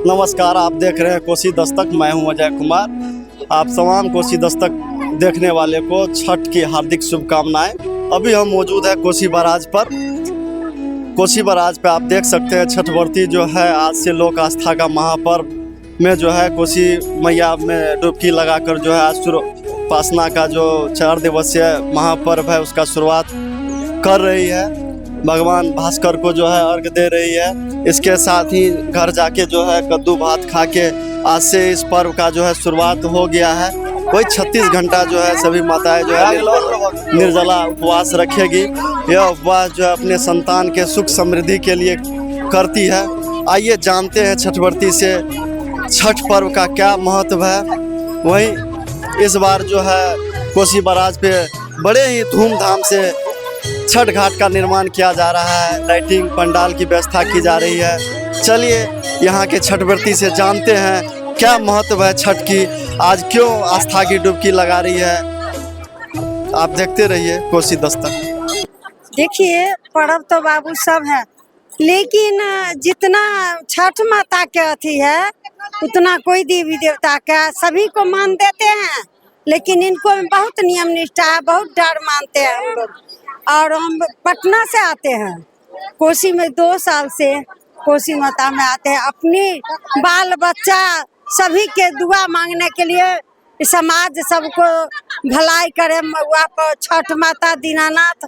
नमस्कार, आप देख रहे हैं कोसी दस्तक। मैं हूं अजय कुमार। आप तमाम कोसी दस्तक देखने वाले को छठ की हार्दिक शुभकामनाएं। अभी हम मौजूद है कोसी बैराज पर। कोसी बैराज पे आप देख सकते हैं छठ व्रती जो है आज से लोक आस्था का महापर्व में जो है कोसी मैया में डुबकी लगाकर जो है आज उपासना का जो 4 दिवसीय महापर्व है उसका शुरुआत कर रही है। भगवान भास्कर को जो है अर्घ दे रही है। इसके साथ ही घर जाके जो है कद्दू भात खा के आज से इस पर्व का जो है शुरुआत हो गया है। कोई 36 घंटा जो है सभी माताएं जो है निर्जला उपवास रखेगी। यह उपवास जो है अपने संतान के सुख समृद्धि के लिए करती है। आइए जानते हैं छठ व्रती से छठ पर्व का क्या महत्व है। वहीं इस बार जो है कोसी बैराज पे बड़े ही धूमधाम से छठ घाट का निर्माण किया जा रहा है। लाइटिंग पंडाल की व्यवस्था की जा रही है। चलिए यहाँ के छठ व्रती से जानते हैं क्या महत्व है छठ की, आज क्यों आस्था की डुबकी लगा रही है। आप देखते रहिए कोसी दस्तक। देखिए पर्व तो बाबू सब है, लेकिन जितना छठ माता के अथी है उतना कोई देवी देवता का सभी को मान देते हैं, लेकिन इनको में बहुत नियम निष्ठा है, बहुत डर मानते हैं हम लोग। और हम पटना से आते हैं, कोसी में 2 साल से कोसी माता में आते हैं। अपनी बाल बच्चा सभी के दुआ मांगने के लिए, समाज सबको भलाई करे महुआ पर छठ माता दीनानाथ,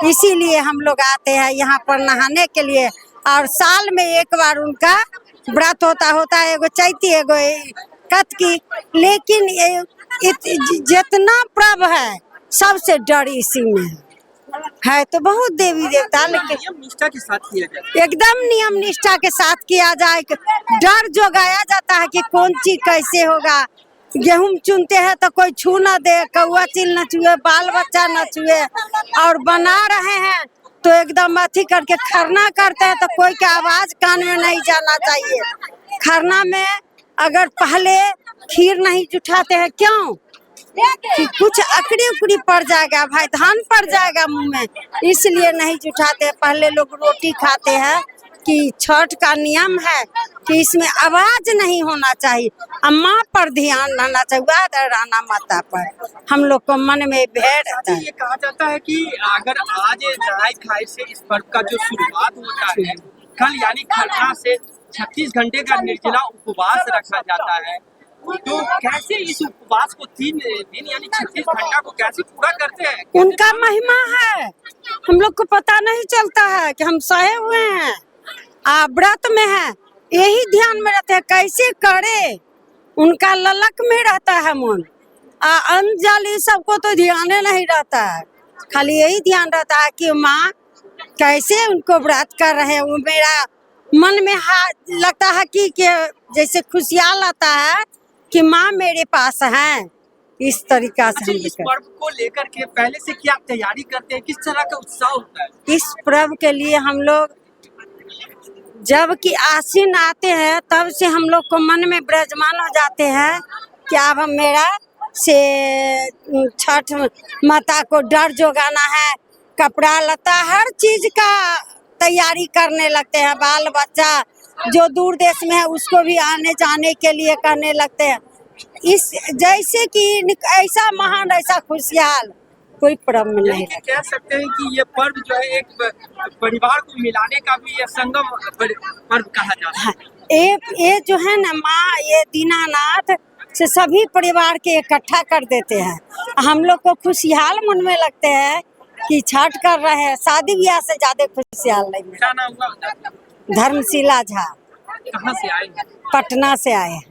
इसीलिए हम लोग आते हैं यहाँ पर नहाने के लिए। और साल में एक बार उनका व्रत होता है, एगो चैती एगो कत की। लेकिन जितना पर्व है सबसे डर इसी में है। तो बहुत देवी देवता, लेकिन नियम निष्ठा के साथ किया जाए, एकदम नियम निष्ठा के साथ किया जाए। डर जो गाया जाता है कि कौन चीज कैसे होगा। गेहूं चुनते हैं तो कोई छू न दे, कौआ चिल न छुए, बाल बच्चा न छुए। और बना रहे हैं तो एकदम अथी करके खरना करते हैं तो कोई के आवाज कान में नहीं जाना चाहिए। खरना में अगर पहले खीर नहीं जुटाते हैं, क्यों कि कुछ अकड़ी उकड़ी पड़ जाएगा भाई, धान पड़ जाएगा मुंह में, इसलिए नहीं जुटाते। पहले लोग रोटी खाते हैं कि छठ का नियम है कि इसमें आवाज नहीं होना चाहिए, अम्मा पर ध्यान रहना चाहिए, राना माता पर। हम लोग को मन में भेड़ रहता है। ये कहा जाता है कि अगर आज नहाय खाए से इस पर्व का जो शुरुआत होता है, कल यानी खरना से 36 घंटे का निर्जला उपवास रखा जाता है। तो कैसे इस उपवास को 3 दिन यानी 36 घंटा को कैसे पूरा करते हैं? उनका महिमा है, हम लोग को पता नहीं चलता है कि हम सहे हुए हैं, व्रत में है, यही ध्यान में रहते हैं कैसे करे। उनका ललक में रहता है मन। अंजलि सबको तो ध्यान नहीं रहता है, खाली यही ध्यान रहता है कि माँ कैसे उनको व्रत कर रहे हैं। वो मेरा मन में लगता है कि जैसे खुशियाल आता है कि माँ मेरे पास है। इस तरीका से इस पर्व को लेकर के पहले से क्या तैयारी करते हैं, किस तरह का उत्साह होता है? इस पर्व के लिए हम लोग जब कि आसीन आते हैं तब से हम लोग को मन में विराजमान हो जाते हैं कि अब हम मेरा से छठ माता को डर जोगाना है। कपड़ा लता हर चीज का तैयारी करने लगते हैं। बाल बच्चा जो दूर देश में है उसको भी आने जाने के लिए करने लगते हैं। इस जैसे कि ऐसा महान ऐसा खुशहाल कोई पर्व में नहीं। कह सकते हैं कि ये पर्व जो है एक परिवार को मिलाने का भी ये संगम पर्व कहा जाता है। ये जो है ना माँ, ये दीनानाथ से सभी परिवार के इकट्ठा कर देते हैं। हम लोग को खुशहाल मन में लगते हैं कि छठ कर रहे हैं। शादी ब्याह से ज्यादा खुशहाल नहीं। क्या नाम हुआ? धर्मशिला झा। कहाँ से आए? पटना से आए हैं।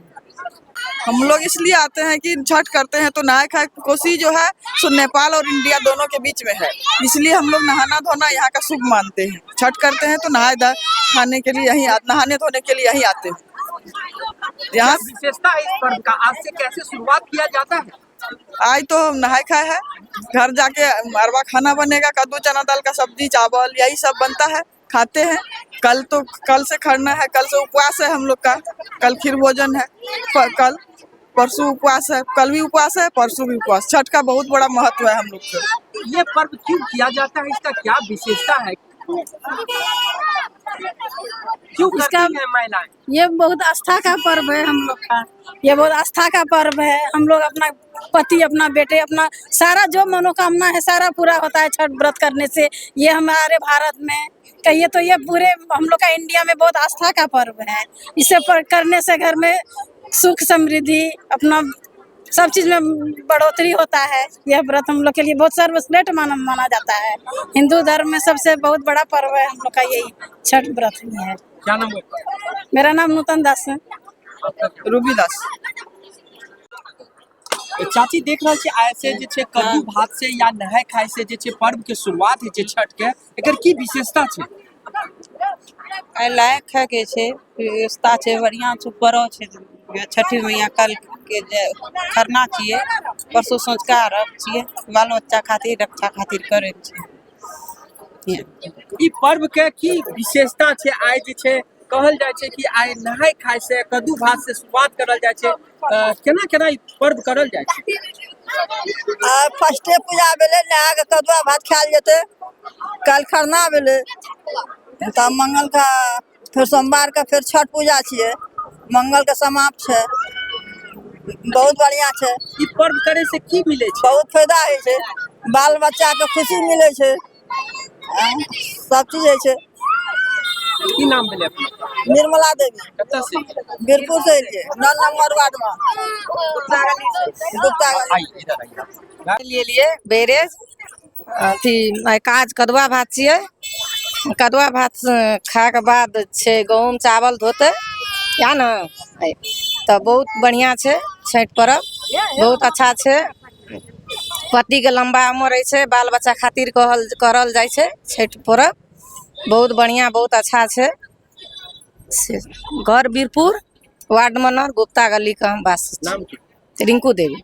हम लोग इसलिए आते हैं कि छठ करते हैं तो नहाय खाए। कोसी जो है सो नेपाल और इंडिया दोनों के बीच में है, इसलिए हम लोग नहाना धोना यहाँ का शुभ मानते हैं। छठ करते हैं तो नहाए खाने के लिए यहीं, नहाने धोने के लिए यहीं आते हैं। यहाँ विशेषता है इस पर्व का, आज से कैसे शुरुआत किया जाता है? आज तो हम नहाए खाए है, घर जाके अरवा खाना बनेगा, कद्दू चना दाल का सब्जी चावल यही सब बनता है, खाते हैं। कल से खरना है, कल से उपवास है हम लोग का। कल खीर भोजन है, कल परसों उपवास है, कल भी उपवास है, परसों भी उपवास। छठ का बहुत बड़ा महत्व है हम लोग को। ये पर्व क्यों किया जाता है, इसका क्या विशेषता है? क्यों इसका- करती हैं महिलाएं? ये बहुत आस्था का पर्व है हम लोग का। ये बहुत आस्था का पर्व है। हम लोग अपना पति, अपना बेटे, अपना सारा जो मनोकामना है सारा पूरा होता है छठ व्रत करने से। ये हमारे भारत में कहिए तो ये पूरे हम लोग का इंडिया में बहुत आस्था का पर्व है। इसे करने से घर में सुख समृद्धि अपना सब चीज में बढ़ोतरी होता है। यह व्रत हम लोग के लिए बहुत सर्वश्रेष्ठ माना जाता है। हिंदू धर्म में सबसे बहुत बड़ा पर्व है हम लोग का यही छठ व्रत ही है। क्या नाम है? मेरा नाम नूतन दास है। रूबी दास। चाची देख रहल छी ऐसे जे छै कद्दू भात से या नहाय खाय से जे छै पर्व के शुरुआत है छै छठ के, एकर की विशेषता छै? आइ लायक खायके छै, व्यवस्था छै, बढ़िया छै, पर्व छै। छठी मैया कल के जे खरना छियै, परसों सँझुका अर्घ छियै, बाल बच्चा खातिर रक्षा खातिर करे छै। ई पर्व के की विशेषता छै? आइ जे छै कहल जाय छै कि आइ नहाय खाय से कद्दू भात से शुरुआत करल जाय छै। केना केना ई पर्व करल जाय छै? फर्स्टे पूजा भेलै, नहा के कदुआ भात खायल जेतै। कल खरना भेलै, तब मंगल का फिर सोमवार का फिर छठ पूजा छियै। मंगल के समाप्त छै। बहुत बढ़िया छै। ई पर्व करे से की मिले छै? बहुत फायदा होइ छै। बाल बच्चा के खुशी मिलै छै। सब चीज होइ छै। की नाम भेलै अपना? निर्मला देवी, कतऽ से? बीरपुर से एलियै, 9 नंबर वार्ड में गुप्ता गली। आई इधर आइए। लिए बेरेज अथी काज कदुआ भात छियै। कदुआ भात खाए के बाद छै गहूँम चावल धोते या न तऽ बहुत बढ़िया छै। छठ पर्व बहुत अच्छा छै। पति के लंबा उम्र रहै छै, बाल बच्चा खातिर करल जाइ छै छठ पर्व। बहुत बढ़िया, बहुत अच्छा छै। घर बीरपुर, वार्ड नंबर गुप्ता गली का हम वासी छी। नाम की? रिंकू देवी।